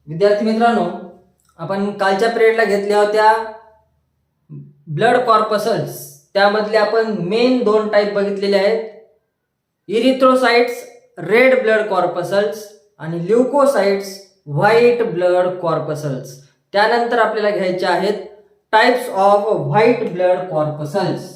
विद्यार्थी मित्रांनो, आपण कालच्या पिरियडला घेतल्या होत्या ब्लड कॉर्पसल्स. त्यामधले आपण मेन दोन टाईप बघितलेले आहेत, इरिथ्रोसाइट्स रेड ब्लड कॉर्पसल्स आणि ल्युकोसाइट्स व्हाईट ब्लड कॉर्पसल्स. त्यानंतर आपल्याला घ्यायचे आहेत types of white blood corpuscles.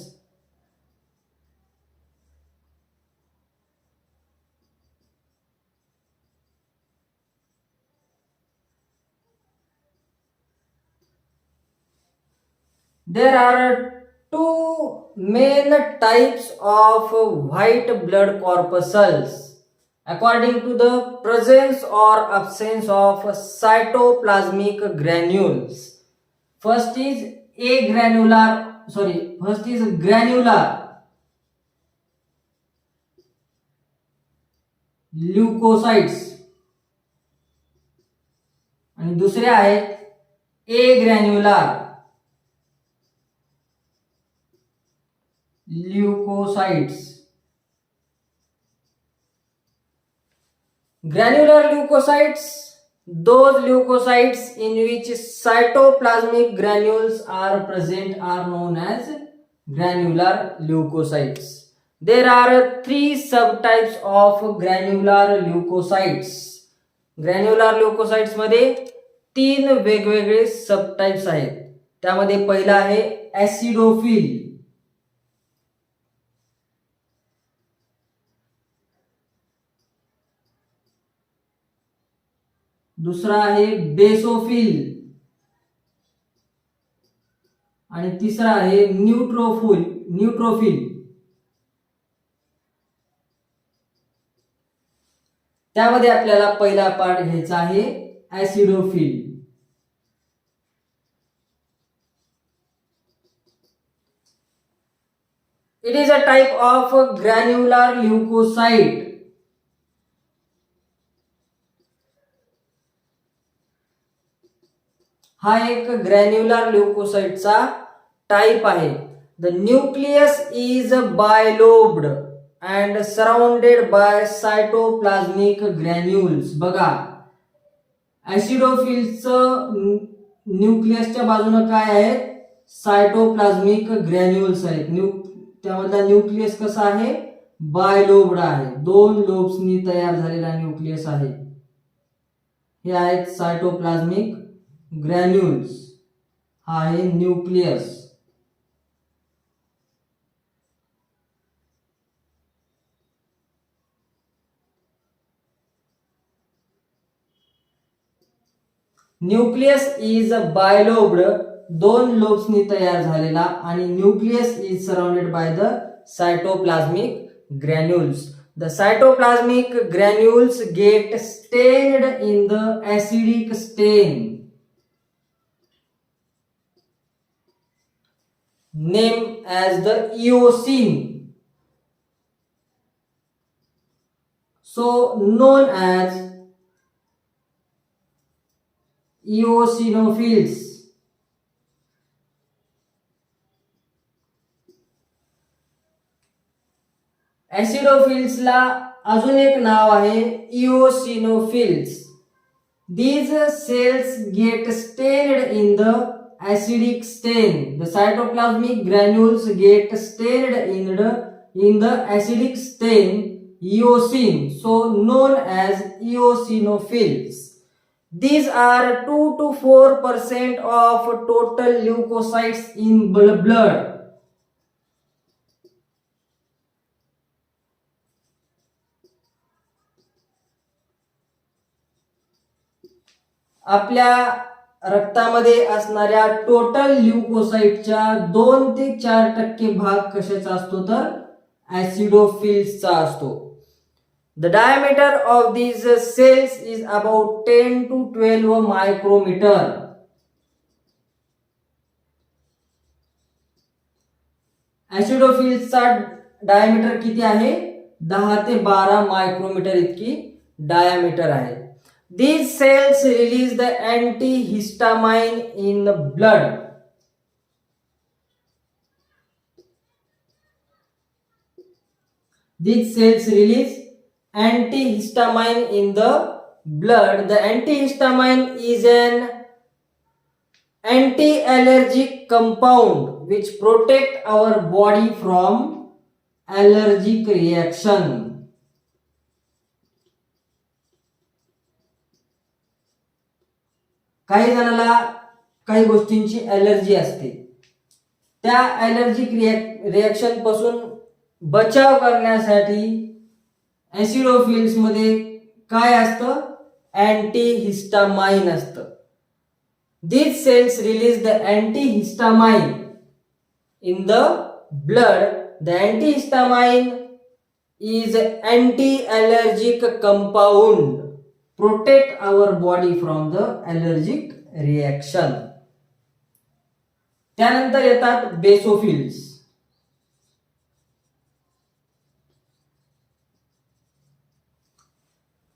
There are two main types of white blood corpuscles according to the presence or absence of cytoplasmic granules. First is granular leukocytes आणि दुसरे आहेत agranular leukocytes. Granular leukocytes, those leukocytes in which cytoplasmic granules are present are known as granular leukocytes. There are three subtypes of granular leukocytes. Granular leukocytes मध्ये तीन वेगवेगळे subtypes आहेत. त्यामध्ये पहिला आहे ऍसिडोफिल, दुसरा आहे बेसोफिल आणि तिसरा आहे न्यूट्रोफिल. त्यामध्ये आपल्याला पहिला पार्ट घ्यायचा आहे acidophil. It is a type of granular leucocyte. हा एक ग्रॅन्युलर ल्युकोसाइटचा टाइप आहे. The nucleus is bilobed and surrounded by cytoplasmic granules. बघा, ऍसिडोफिलचं न्यूक्लियसच्या बाजूने काय आहेत, सायटोप्लाझ्मिक ग्रॅन्युल्स आहेत. त्यामधला न्यूक्लियस कसा आहे, बायलोब्ड आहे, दोन लोब्सनी तयार झालेला न्यूक्लियस आहे. हे आहेत सायटोप्लाझ्मिक ग्रॅन्युल्स, हा आहे न्यूक्लियस. न्यूक्लियस इज बायलोब्ड, दोन लोब्सनी तयार झालेला, आणि nucleus is surrounded by the cytoplasmic granules. The cytoplasmic granules get stained in the acidic stain named as the eosine, so known as eosinophils. ऍसिडोफिल्सला अजून एक नाव आहे eosinophils. These cells get stained in the acidic stain. The cytoplasmic granules get stained in the acidic stain eosine, so known as eosinophils. These are 2 to 4% of total leukocytes in blood. आपल्या रक्तामध्ये असणाऱ्या total ल्युकोसाइटच्या 2 ते 4% भाग कशाचा असतो, तर ऍसिडोफिल्सचा असतो. The diameter of these cells is about 10 to 12 micrometer. ऍसिडोफिल्सचा डायमीटर किती आहे, 10 ते 12 मायक्रोमीटर इतकी डायमीटर आहे. These cells release the antihistamine in the blood. These cells release antihistamine in the blood, the antihistamine is an anti-allergic compound which protect our body from allergic reaction. काही जणाला काही गोष्टींची allergy असते, त्या allergic reaction पासून बचाव करण्यासाठी ॲसिडोफिल्स मध्ये काय असतं, अँटीहिस्टामाइन असतं. These cells release the antihistamine in the blood. The antihistamine is anti-allergic compound, protect our body from the allergic reaction. त्यानंतर येतात basophils.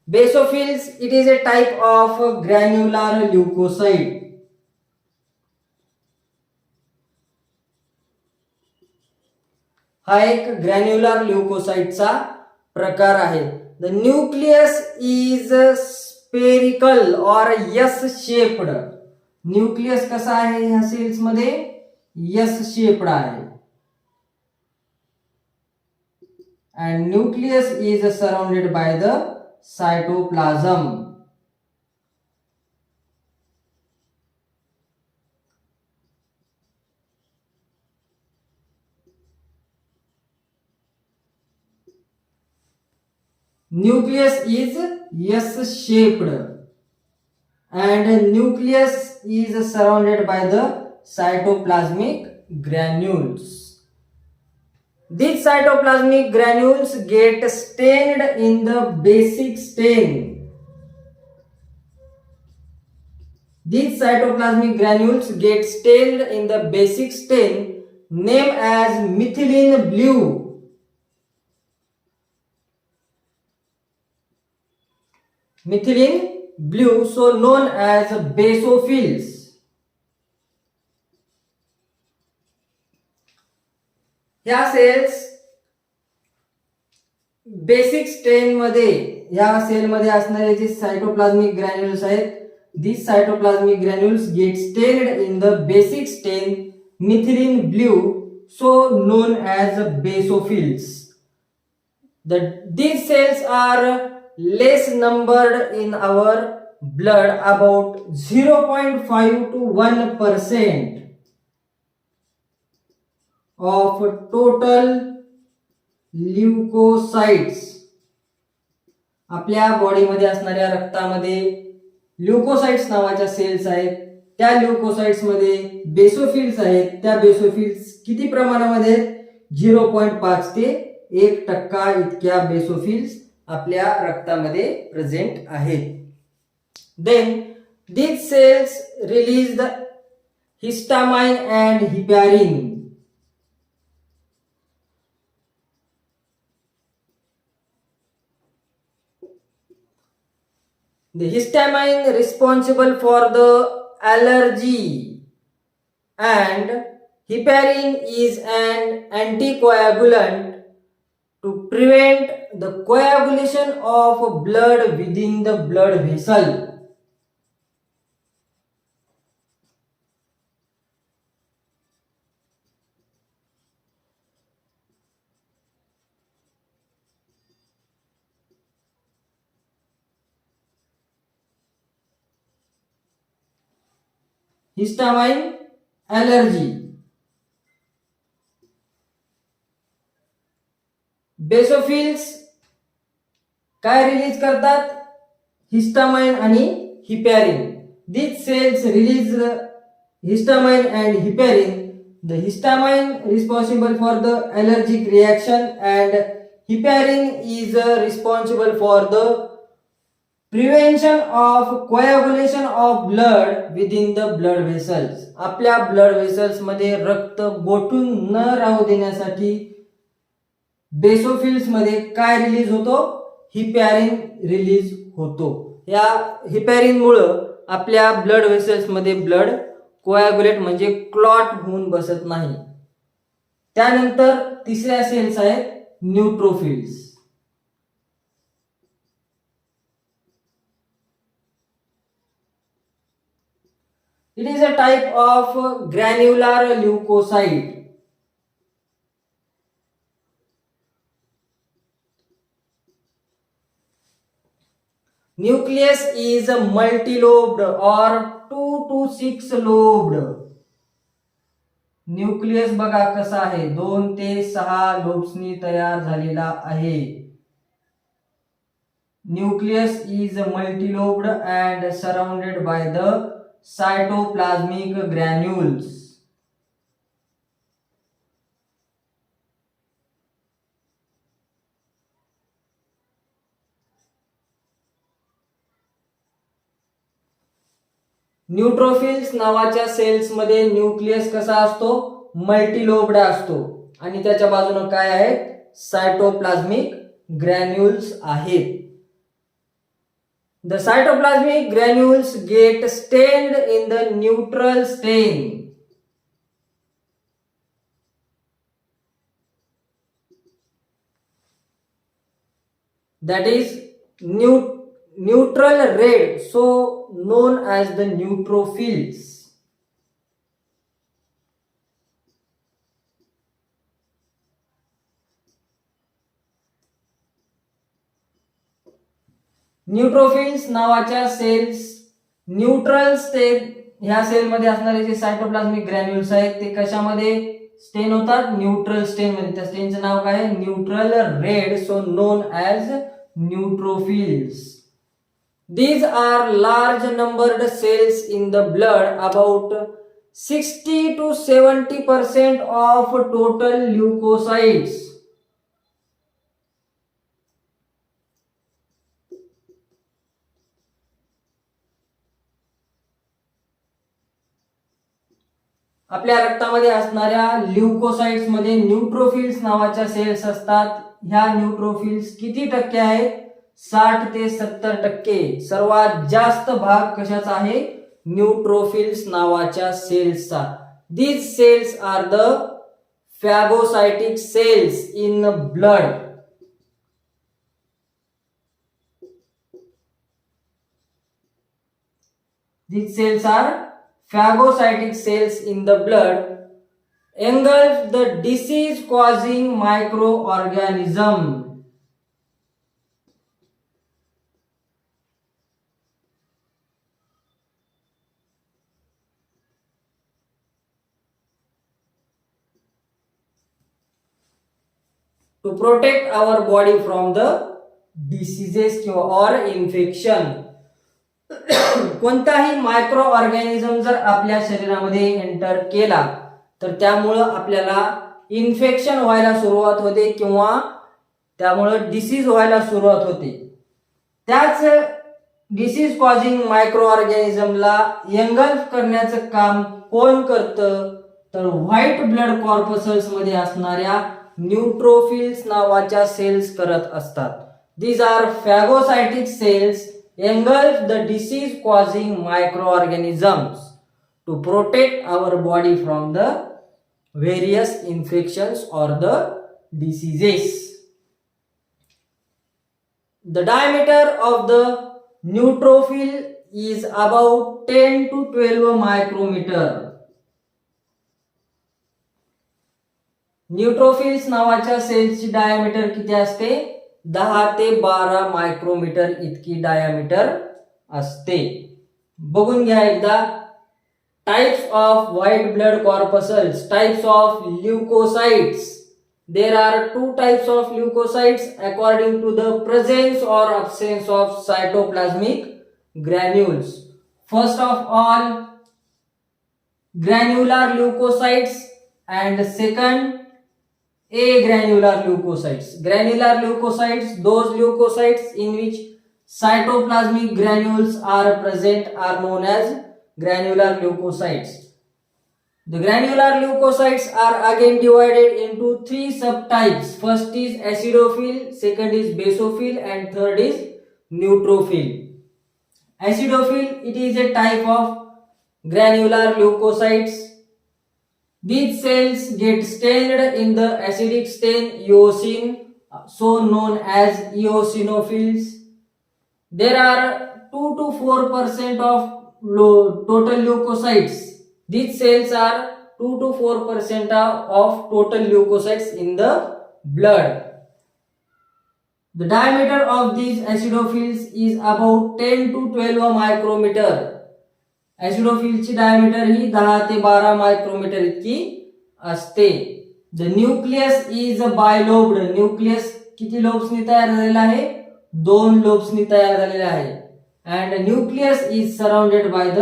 Basophils, it is a type of granular leukocyte. हा एक ग्रॅन्युलर ल्युकोसाइटचा प्रकार आहे. द न्यूक्लियस इज स्पेरिकल और S shaped. Nucleus कसा आहे ह्या सेल्स मध्ये, एस शेप्ड आहे. and nucleus is surrounded by the cytoplasm. Nucleus is S shaped and nucleus is surrounded by the cytoplasmic granules. These cytoplasmic granules get stained in the basic stain. These cytoplasmic granules get stained in the basic stain named as methylene blue. Methylene blue, so known as basophils. ह्या sales basic stand मध्ये, ह्या cell मध्ये असणारे जे सायटोप्लाझ्मिक granules आहेत, these cytoplasmic granules get stained in the basic stain methylene blue, so known as basophils. These cells are less numbered in our blood, about 0.5 to 1% of total leucocytes. आपल्या बॉडीमध्ये असणाऱ्या रक्तामध्ये leucocytes नावाच्या sales आहेत. त्या leucocytes मध्ये basophils आहेत. त्या basophils किती प्रमाणामध्ये आहेत, 0.5 ते 1% इतक्या बेसोफिल्स आपल्या रक्तामध्ये प्रेझेंट आहेत. Then these cells release the histamine and heparin. The histamine responsible for the allergy and heparin is an anticoagulant to prevent the coagulation of blood within the blood vessel. Histamine allergy. Basophils काय release करतात, histamine आणि heparin. These cells release histamine and heparin. The histamine responsible for the allergic reaction and heparin is responsible for the prevention of coagulation of blood within the blood vessels. आपल्या blood vessels मध्ये रक्त गोठून न राहू देण्यासाठी basophils मध्ये काय release होतो, heparin release होतो. या हिपॅरिन मुळे आपल्या ब्लड वेसल्स मध्ये ब्लड कोॲग्युलेट म्हणजे क्लॉट होऊन बसत नाही. त्यानंतर तिसऱ्या सेल्स आहेत neutrophils. It is a type of granular leukocyte. Nucleus is multilobed or 2 to 6 lobed. Nucleus बघा कसा आहे, 2 ते 6 लोब्सनी तयार झालेला आहे. Nucleus is multilobed and surrounded by the cytoplasmic granules. Neutrophils नावाच्या सेल्स मध्ये न्यूक्लियस कसा असतो, मल्टीलोब्ड असतो आणि त्याच्या बाजूने काय आहेत, सायटोप्लाझ्मिक ग्रॅन्युल्स आहेत. The cytoplasmic granules get stained in the neutral stain. That is neutral red, so known as the neutrophils. Neutrophils नावाच्या सेल्स न्यूट्रल स्टेन ह्या सेल मध्ये असणारे जे सायटोप्लाझ्मिक ग्रॅन्युल्स आहेत ते कशामध्ये स्टेन होतात, न्यूट्रल स्टेन मध्ये. त्या स्टेनचं नाव काय आहे, neutral red, so known as neutrophils. These are large numbered cells in the blood, about 60 to 70% of total leukocytes. आपल्या रक्तामध्ये असणाऱ्या ल्युकोसाइट्स मध्ये न्यूट्रोफिल्स नावाच्या सेल्स असतात. ह्या न्यूट्रोफिल्स किती टक्के आहेत, 60 ते 70%. सर्वात जास्त भाग कशाचा आहे, न्यूट्रोफिल्स नावाच्या सेल्सचा. These cells are the phagocytic cells in blood. These cells are phagocytic cells in the blood, engulf the disease causing microorganism. To protect our body from the diseases or infection. कोणताही micro organism जर आपल्या शरीरामध्ये enter केला तर त्यामुळं आपल्याला infection व्हायला सुरुवात होते किंवा त्यामुळं डिसीज व्हायला सुरुवात होते. त्याच डिसीज कॉजिंग मायक्रो ऑर्गॅनिझमला एंगल्फ करण्याचं काम कोण करतं, तर व्हाईट ब्लड कॉर्पसल्स मध्ये असणाऱ्या न्यूट्रोफिल्स नावाच्या सेल्स करत असतात. These are phagocytic cells engulf the disease causing microorganisms to protect our body from the various infections or the diseases. The diameter of the neutrophil is about 10 to 12 micrometer. Neutrophils नावाच्या सेल्सची diameter किती असते, 10 ते 12 micrometre इतकी diameter असते. बघून घ्या एकदा. Types of white blood corpuscles, types of leucocytes. There are 2 types of leucocytes according to the presence or absence of cytoplasmic granules. First of all, granular leukocytes, and second, agranular leukocytes. Granular leukocytes, those leukocytes in which cytoplasmic granules are present, are known as granular leukocytes. The granular leukocytes are again divided into 3 subtypes. First is acidophil, second is basophil, and third is neutrophil. Acidophil, it is a type of granular leukocytes. These cells get stained in the acidic stain eosin, so known as eosinophils. There are 2 to 4% of total leukocytes. These cells are 2 to 4% of total leukocytes in the blood. The diameter of these acidophils is about 10 to 12 micrometer. ॲसिडोफिलची diameter ही 10 ते 12 micrometre इतकी असते. The nucleus is bilobed. Nucleus किती लोब्सनी तयार झालेला आहे? 2 लोब्सनी तयार झालेला आहे. And nucleus is surrounded by the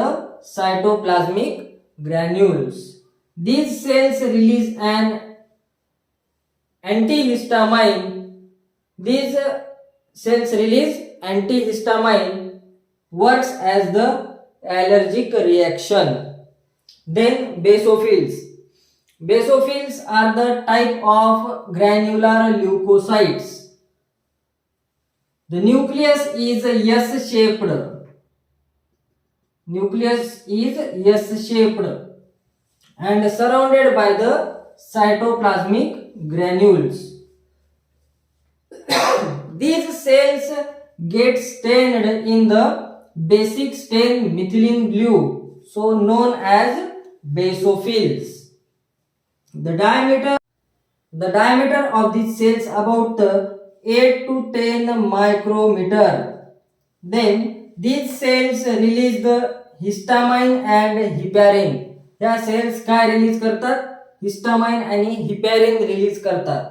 cytoplasmic granules. These cells release an antihistamine. These cells release antihistamine, works as the allergic reaction. Then basophils. Basophils are the type of granular leukocytes. The nucleus is S-shaped. Nucleus is S-shaped and surrounded by the cytoplasmic granules. These cells get stained in the basic stain methylene blue, so known as basophils. The diameter of these cells about 8 to 10 micrometer. Then these cells release the histamine and heparin. या sales काय release करतात? Histamine आणि heparin release करतात.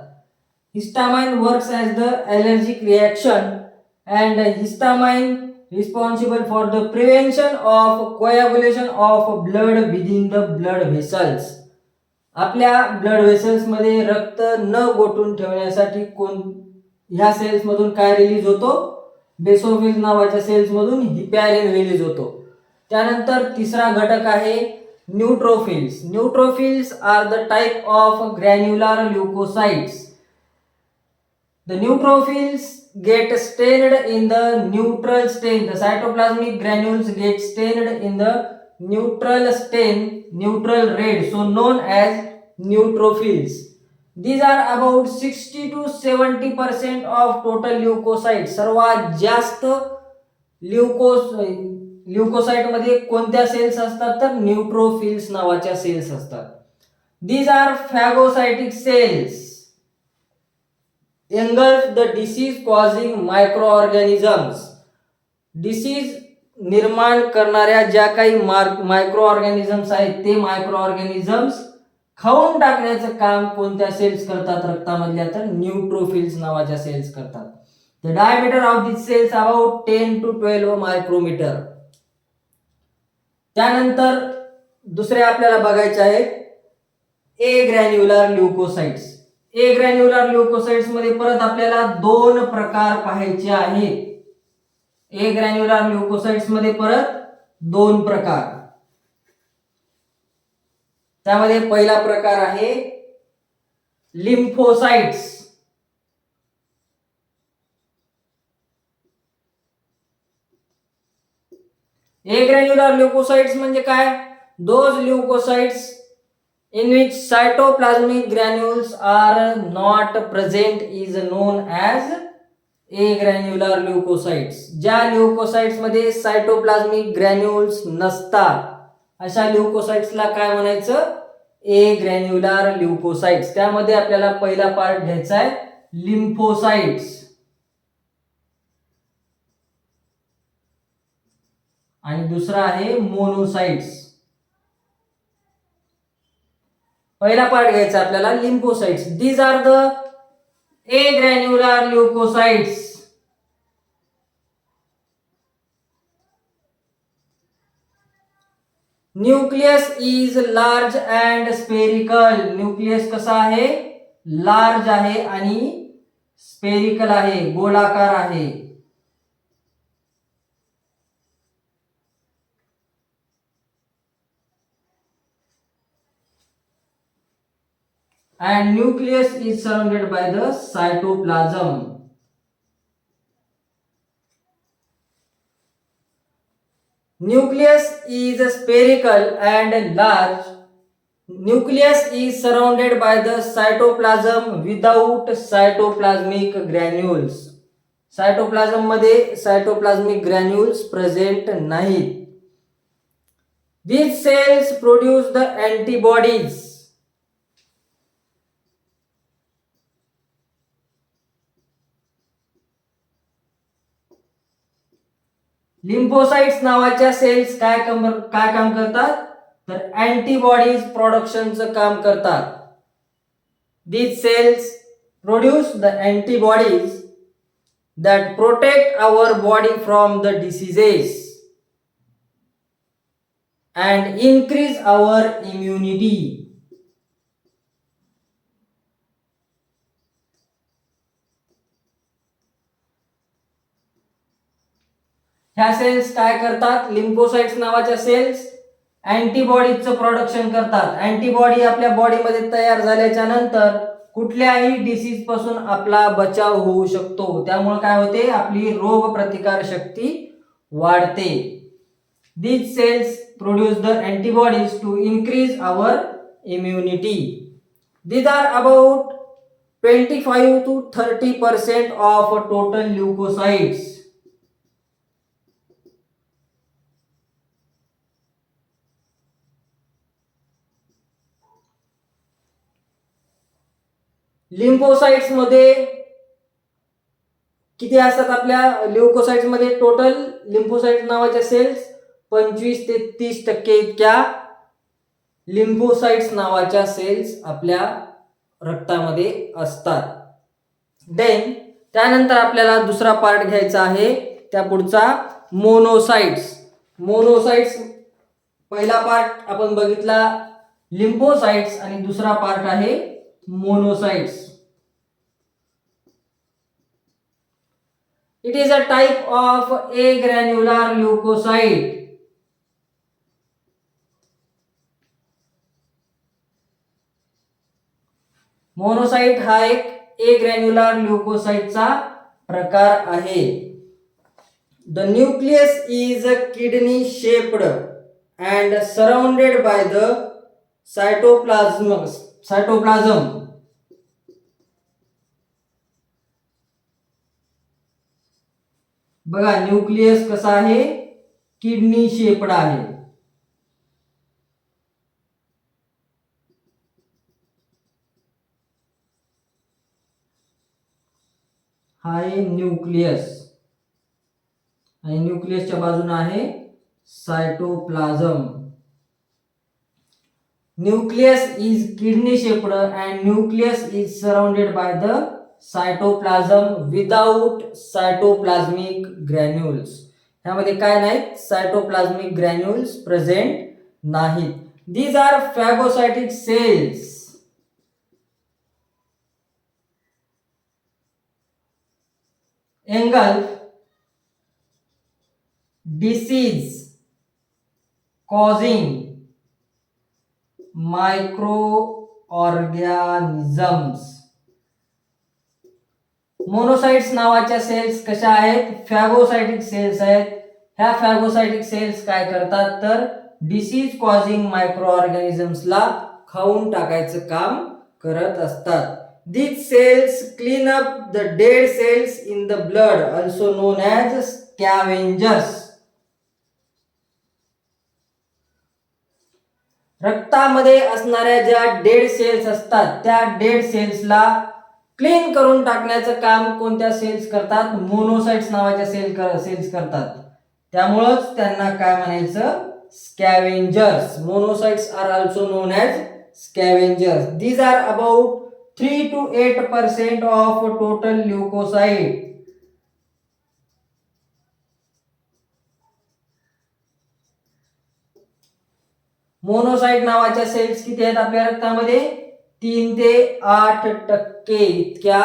Histamine works as the allergic reaction and histamine responsible for the prevention of coagulation of blood within the blood vessels. आपल्या blood vessels मध्ये रक्त न गोठून ठेवण्यासाठी ह्या सेल्स मधून काय रिलीज होतो? बेसोफिल्स नावाच्या सेल्स मधून हिपॅरिन रिलीज होतो. त्यानंतर तिसरा घटक आहे neutrophils. Neutrophils are the type of granular leukocytes. The neutrophils get stained in the neutral stain. The cytoplasmic granules get stained in the neutral stain, neutral red, so known as neutrophils. These are about 60 to 70% of total leukocytes. सर्वात जास्त ल्युकोसाइट मध्ये कोणत्या sales असतात? तर neutrophils नावाच्या cells असतात. These are phagocytic cells engulf the disease causing micro organisms. Disease निर्माण करणाऱ्या ज्या काही मायक्रो ऑर्गॅनिझम्स आहेत ते मायक्रो ऑर्गॅनिझम्स खाऊन टाकण्याचं काम कोणत्या सेल्स करतात रक्तामधल्या? तर न्यूट्रोफिल्स नावाच्या सेल्स करतात. The diameter of this cells about 10 to 12 micrometre. त्यानंतर दुसरे आपल्याला बघायचे आहेत agranular leucocytes. Agranular leucocytes मध्ये परत आपल्याला 2 प्रकार पाहायचे आहेत. ए ग्रॅन्युलर ल्युकोसाइट्स मध्ये परत 2 प्रकार. त्यामध्ये पहिला प्रकार आहे लिम्फोसाइट्स. ए ग्रॅन्युलर ल्युकोसाइट्स म्हणजे काय? Those leucocytes in which cytoplasmic granules are not present is known as agranular leukocytes. ज्या ल्युकोसाइट्स मध्ये सायटोप्लाझ्मिक ग्रॅन्युल्स नसतात अशा ल्युकोसाइट्सला काय म्हणायचं? Agranular leucocytes. त्यामध्ये आपल्याला पहिला पार्ट घ्यायचा आहे लिम्फोसाइट्स आणि दुसरा आहे मोनोसाइट्स. पहिला पार्ट घ्यायचा आपल्याला lymphocytes. These are the agranular leukocytes. Nucleus is large and spherical. Nucleus कसा आहे? लार्ज आहे आणि स्पेरिकल आहे, गोलाकार आहे. And nucleus is surrounded by the cytoplasm. Nucleus is spherical and large. Nucleus is surrounded by the cytoplasm without cytoplasmic granules. Cytoplasm मध्ये सायटोप्लाझमिक granules present नाहीत. These cells produce the antibodies. Lymphocytes नावाच्या cells काय काम करतात, तर antibodies प्रोडक्शनचं काम करतात. These cells produce the antibodies that protect our body from the diseases and increase our immunity. ह्या सेल्स काय करतात, लिम्फोसाइट्स नावाच्या सेल्स अँटीबॉडीजचं प्रोडक्शन करतात. अँटीबॉडी आपल्या बॉडीमध्ये तयार झाल्याच्या नंतर कुठल्याही डिसीज पासून आपला बचाव होऊ शकतो. त्यामुळे काय होते, आपली रोग प्रतिकार शक्ती वाढते. These cells produce the antibodies to increase our immunity. These are about 25 to 30% of total leukocytes. Lymphocytes मध्ये किती असतात, आपल्या ल्युकोसाइट्स मध्ये टोटल लिम्फोसाइट्स नावाच्या सेल्स 25 ते 30% इतक्या लिम्फोसाइट्स नावाच्या सेल्स आपल्या रक्तामध्ये असतात. देन त्यानंतर आपल्याला दुसरा पार्ट घ्यायचा आहे, त्या पुढचा मोनोसाइट्स. मोनोसाइट्स पहिला पार्ट आपण बघितला लिम्फोसाइट्स आणि दुसरा पार्ट आहे monocytes. It is a type of agranular leukocyte. Monocyte हा एक एग्रॅन्युलर ल्युकोसाइटचा प्रकार आहे. The nucleus is kidney shaped and surrounded by the cytoplasm. बघा न्यूक्लियस कसा आहे, किडनी शेप्ड आहे. हा आहे न्यूक्लियस आणि न्यूक्लियसच्या बाजूने आहे cytoplasm. Nucleus is kidney shaped and nucleus is surrounded by the cytoplasm without cytoplasmic granules. ह्यामध्ये काय नाहीत, सायटोप्लाझ्मिक ग्रॅन्युल्स प्रेझेंट नाहीत. These are phagocytic cells. Engulf disease causing microorganisms. Monocytes नावाच्या सेल्स कशा आहेत, फॅगोसाइटिक सेल्स आहेत. ह्या फॅगोसाइटिक सेल्स काय करतात, तर डिसीज कॉझिंग मायक्रोऑर्गॅनिझम्सला खाऊन टाकायचं काम करत असतात. These cells clean up the dead cells in the blood, also known as scavengers. रक्तामध्ये असणाऱ्या ज्या डेड सेल्स असतात त्या डेड सेल्सला क्लीन करून टाकण्याचं काम कोणत्या सेल्स करतात, मोनोसाइट्स नावाच्या सेल्स करतात. त्यामुळेच त्यांना काय म्हणायचं, scavengers. Monocytes are also known as scavengers. These are about 3 to 8% of total leukocyte. Monocyte नावाच्या सेल्स किती आहेत आपल्या रक्तामध्ये, 3 ते 8% इतक्या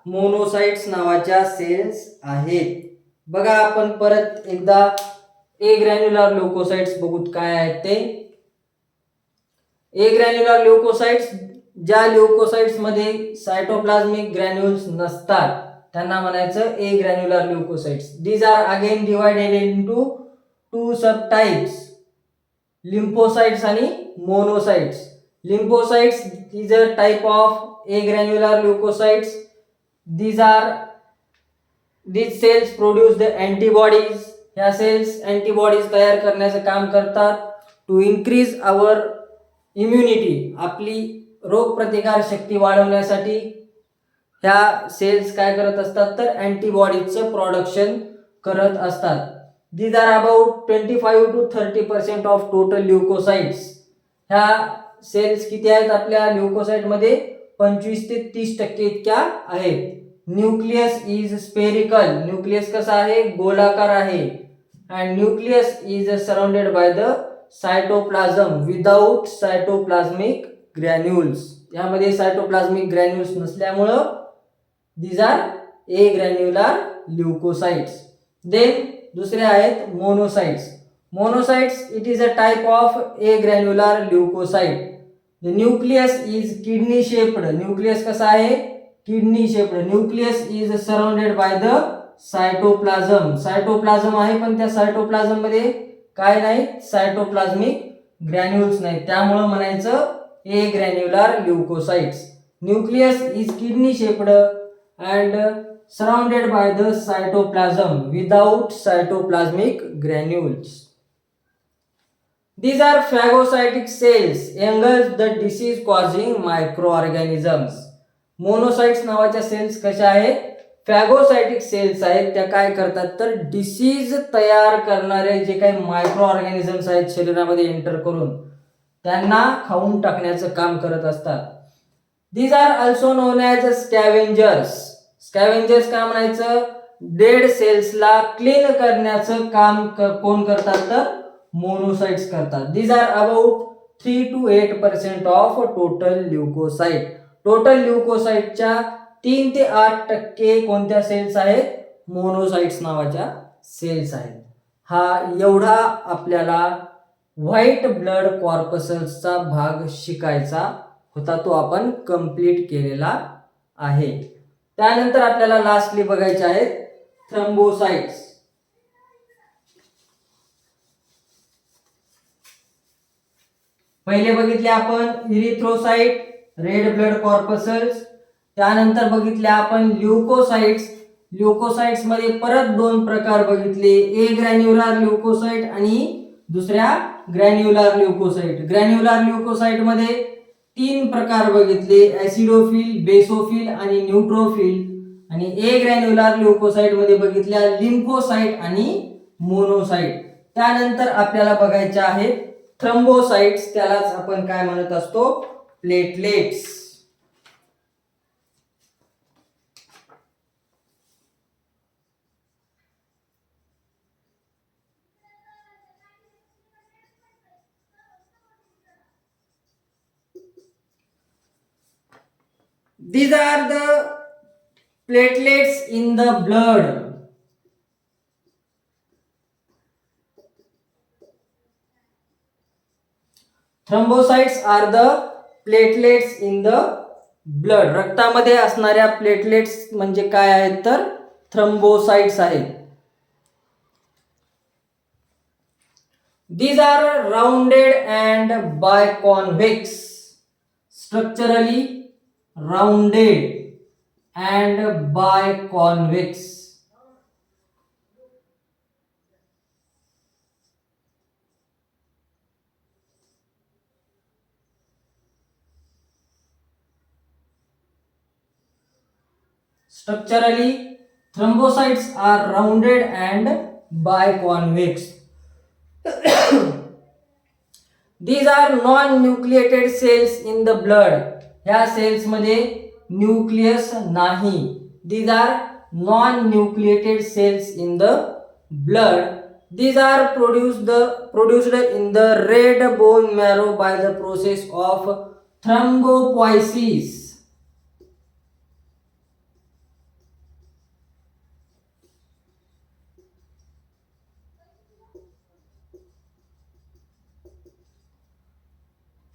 मोनोसाइट्स नावाच्या सेल्स आहेत. बघा आपण परत एकदा एग्रॅन्युलर ल्युकोसाइट्स बघूत काय आहेत ते. एग्रॅन्युलर ल्युकोसाइट्स ज्या ल्युकोसाइट्स मध्ये सायटोप्लाझ्मिक ग्रॅन्युल्स नसतात त्यांना म्हणायचं agranular leukocytes. These are again divided into 2 sub types, lymphocytes आणि monocytes. Lymphocytes is a type of agranular leukocytes. these cells produce the antibodies. ह्या सेल्स अँटीबॉडीज तयार करण्याचं काम करतात. टू इन्क्रीज आवर इम्युनिटी, आपली रोगप्रतिकार शक्ती वाढवण्यासाठी ह्या सेल्स काय करत असतात तर अँटीबॉडीजचं प्रोडक्शन करत असतात. These are about 25 to 30% of total leucocytes. ह्या सेल्स किती आहेत आपल्या ल्युकोसाइटमध्ये? 25 ते 30% इतक्या आहेत. न्यूक्लियस इज स्पेरिकल, न्यूक्लियस कसा आहे? गोलाकार आहे. And nucleus is surrounded by the cytoplasm without cytoplasmic granules. यामध्ये सायटोप्लाझमिक ग्रॅन्युल्स नसल्यामुळं these are agranular leukocytes. Then दुसरे आहेत monocytes. Monocytes, it is a type of agranular leukocyte. The nucleus is kidney shaped. Nucleus कसा आहे? Kidney shaped. Nucleus is surrounded by the cytoplasm. Cytoplasm आहे पण त्या cytoplasm मध्ये काय नाही? सायटोप्लाझमिक ग्रॅन्युल्स नाही. त्यामुळे म्हणायचं agranular leukocytes. Nucleus is kidney shaped and surrounded by the cytoplasm without cytoplasmic granules. These are phagocytic cells, engulf the disease causing microorganisms. Monocytes नावाच्या सेल्स कशा आहेत? फॅगोसायटिक सेल्स आहेत. त्या काय करतात तर डिसीज तयार करणारे जे काही मायक्रो ऑर्गॅनिझम्स आहेत शरीरामध्ये एंटर करून त्यांना खाऊन टाकण्याचं काम करत असतात. These are also known as scavengers. स्कॅव्हेंजर्स काय म्हणायचं? डेड सेल्सला क्लीन करण्याचं काम कोण करतात तर मोनोसाइट्स करतात. These are about 3 to 8% of total leukocyte. Total ल्युकोसाइटच्या 3 ते 8% कोणत्या सेल्स आहेत? मोनोसाइट्स नावाच्या सेल्स आहेत. हा एवढा आपल्याला व्हाईट ब्लड कॉर्पसल्सचा भाग शिकायचा होता, तो आपण कंप्लीट केलेला आहे. त्यानंतर आपल्याला लास्टली बघायचे आहेत थ्रम्बोसाइट्स. पहिले बघितले आपण इरिथ्रोसाइट, रेड ब्लड कॉर्पसल्स. त्यानंतर बघितले आपण ल्युकोसाइट्स. ल्युकोसाइट्स मध्ये परत 2 प्रकार बघितले, ए ग्रॅन्युलर ल्युकोसाइट आणि दुसऱ्या ग्रॅन्युलर ल्युकोसाइट. ग्रॅन्युलर ल्युकोसाइट मध्ये 3 प्रकार बघितले, ऍसिडोफिल, बेसोफिल आणि न्यूट्रोफिल. आणि ए ग्रॅन्युलर ल्युकोसाइट मध्ये बघितल्या लिम्फोसाइट आणि मोनोसाइट. त्यानंतर आपल्याला बघायचे आहेत थ्रम्बोसाइट्स, त्यालाच आपण काय म्हणत असतो? Platelets. These are the platelets in the blood. Thrombocytes are the platelets in the blood. रक्तामध्ये असणाऱ्या प्लेटलेट्स म्हणजे काय आहेत तर थ्रम्बोसाइट्स आहेत. These are rounded and biconvex, structurally rounded and biconvex. Structurally, thrombocytes are rounded and biconvex. These are non-nucleated cells in the blood. ह्या sales मध्ये nucleus नाही. These are non-nucleated cells in the blood. These are produced in the red bone marrow by the process of thrombopoiesis.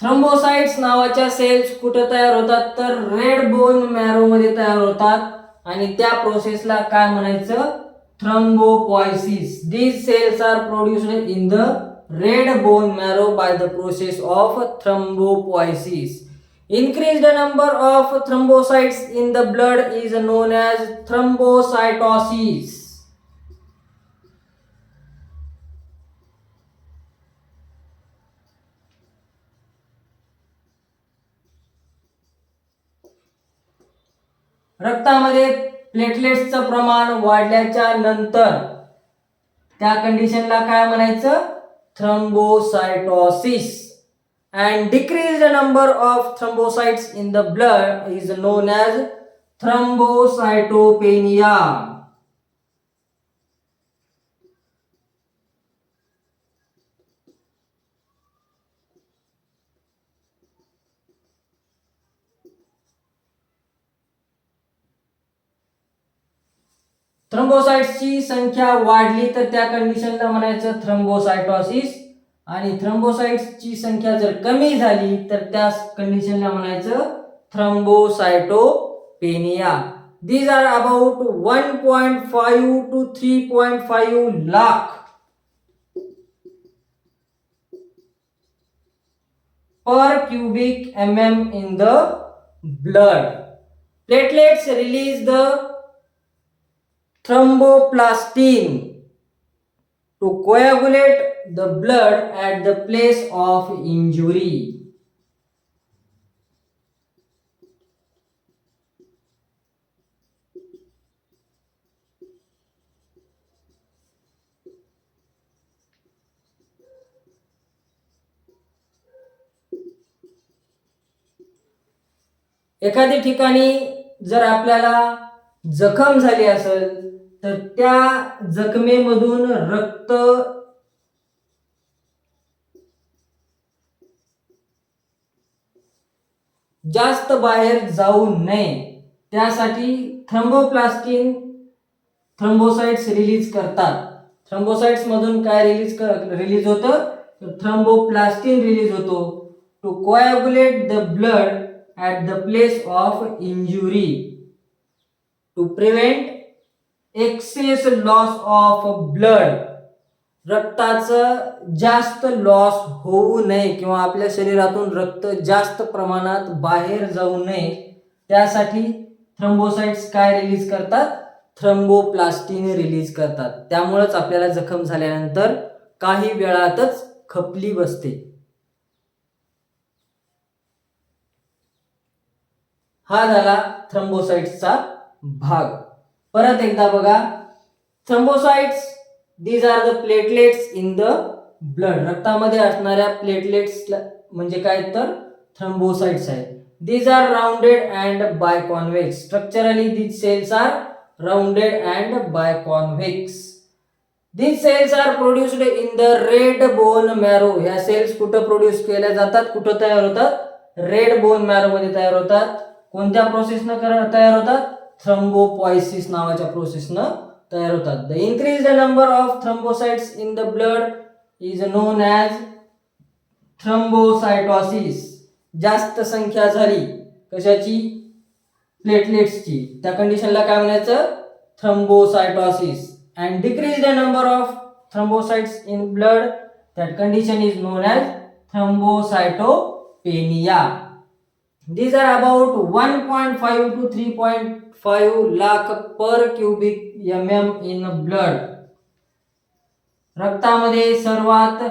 Thrombocytes नावाच्या sales कुठे तयार होतात तर red bone marrow मध्ये तयार होतात आणि त्या प्रोसेसला काय म्हणायचं? थ्रम्बोपॉयसिस. These cells are produced in the red bone marrow by the process of thrombopoiesis. Increased number of thrombocytes in the blood is known as thrombocytosis. रक्तामध्ये प्लेटलेट्सचं प्रमाण वाढल्याच्या नंतर त्या कंडिशनला काय म्हणायचं? थ्रोम्बोसायटोसिस. And decreased number of thrombocytes in the blood is known as thrombocytopenia. थ्रोम्बोसाइट्सची संख्या वाढली तर त्या कंडिशनला म्हणायचं थ्रोम्बोसायटोसिस, आणि थ्रोम्बोसाइट्सची संख्या जर कमी झाली तर त्या कंडिशनला म्हणायचं थ्रोम्बोसायटोपेनिया. These are about 1.5 to 3.5 lakh per cubic mm in the blood. Platelets release the thromboplastin to coagulate the blood at the place of injury. एखाद्या ठिकाणी जर आपल्याला जखम झाली असेल तर त्या जखमेमधून रक्त जास्त बाहेर जाऊ नये त्यासाठी थ्रोम्बोप्लास्टिन थ्रोम्बोसाइट्स रिलीज करतात. थ्रोम्बोसाइट्स मधून काय रिलीज होतं? तर थ्रोम्बोप्लास्टिन रिलीज होतो to coagulate the blood at the place of injury to prevent excess loss of blood. रक्ताचं जास्त लॉस होऊ नये किंवा आपल्या शरीरातून रक्त जास्त प्रमाणात बाहेर जाऊ नये त्यासाठी थ्रोम्बोसाइट्स काय रिलीज करतात? थ्रोम्बोप्लास्टिन रिलीज करतात. त्यामुळेच आपल्याला जखम झाल्यानंतर काही वेळातच खपली बसते. हा झाला थ्रोम्बोसाइट्सचा भाग. परत एकदा बघा, thrombocytes these are the platelets in the blood. रक्तामध्ये असणाऱ्या प्लेटलेट्स म्हणजे काय तर थ्रोम्बोसाइट्स आहेत. These are rounded and biconvex. Structurally these cells are rounded and biconvex. These cells are produced in the red bone marrow. ह्या cells कुठं produce केल्या जातात? कुठं तयार होतात? रेड बोन मॅरो मध्ये तयार होतात. कोणत्या प्रोसेसनं तयार होतात? थ्रोम्बोपोएसिस नावाच्या प्रोसेसनं तयार होतात. The increased number of thrombocytes in the blood is known as थ्रोम्बोसायटोसिस. जास्त संख्या झाली कशाची? प्लेटलेट्सची. त्या कंडिशनला काय म्हणायचं? थ्रोम्बोसायटोसिस. And decreased number of thrombocytes in blood, that condition is known as थ्रोम्बोसायटोपेनिया. These are about 1.5 to 3.5 lakh per cubic mm in blood. रक्तामध्ये सर्वात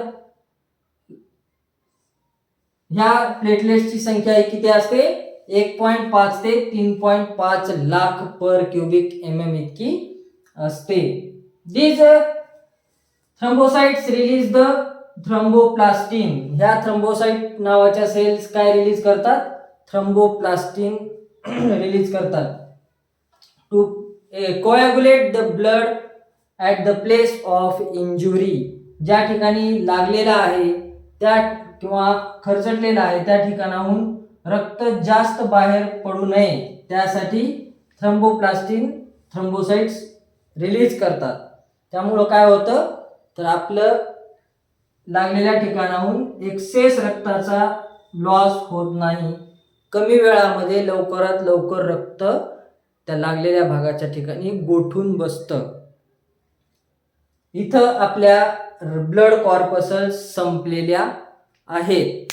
ह्या प्लेटलेट्सची संख्या किती असते? 1.5 ते 3.5 लाख पर क्युबिक mm इतकी असते. These thrombocytes release the thromboplastin. ह्या थ्रोम्बोसाइट नावाच्या सेल्स काय रिलीज करतात? थ्रोम्बोप्लास्टिन रिलीज करतात to coagulate the blood at the place of injury. ज्या ठिकाणी लागलेला आहे त्या किंवा खरचटलेला आहे त्या ठिकाणाहून रक्त जास्त बाहेर पडू नये त्यासाठी थ्रोम्बोप्लास्टिन थ्रोम्बोसाइट्स रिलीज करतात. त्यामुळं काय होतं तर आपलं लागलेल्या ठिकाणाहून एक्सेस रक्ताचा लॉस होत नाही. कमी वेळामध्ये लवकरात लवकर रक्त त्या लागलेल्या भागाच्या ठिकाणी गोठून बसतं. इथं आपल्या ब्लड कॉर्पसल्स संपलेल्या आहेत.